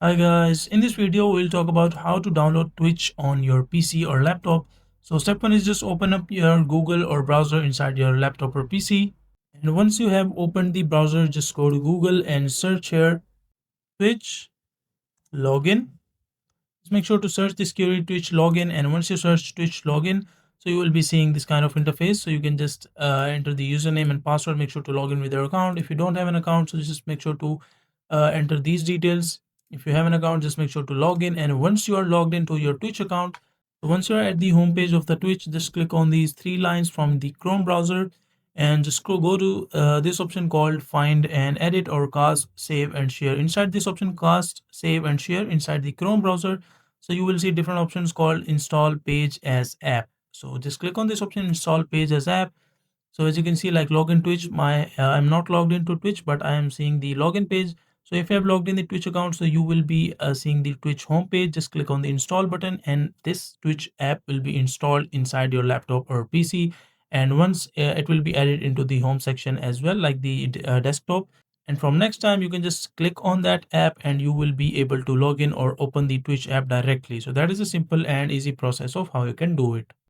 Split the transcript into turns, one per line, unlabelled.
Hi guys, in this video we'll talk about how to download Twitch on your PC or laptop. So step 1 is just open up your Google or browser inside your laptop or PC. And once you have opened the browser, just go to Google and search here Twitch login. Just make sure to search the security Twitch login, and once you search Twitch login, so you will be seeing this kind of interface. So you can just enter the username and password. Make sure to log in with your account. If you don't have an account, so just make sure to enter these details. If you have an account, just make sure to log in, and once you are logged into your Twitch account, so once you're at the home page of the Twitch, just click on these three lines from the Chrome browser and just go to this option called find and edit or cast, save and share. Inside this option, cast, save and share inside the Chrome browser, so you will see different options called install page as app. So just click on this option, install page as app. So as you can see, like login Twitch, I'm not logged into Twitch, but I am seeing the login page. So if you have logged in the Twitch account, so you will be seeing the Twitch homepage. Just click on the install button, and this Twitch app will be installed inside your laptop or PC. And once it will be added into the home section as well, like the desktop. And from next time, you can just click on that app and you will be able to log in or open the Twitch app directly. So that is a simple and easy process of how you can do it.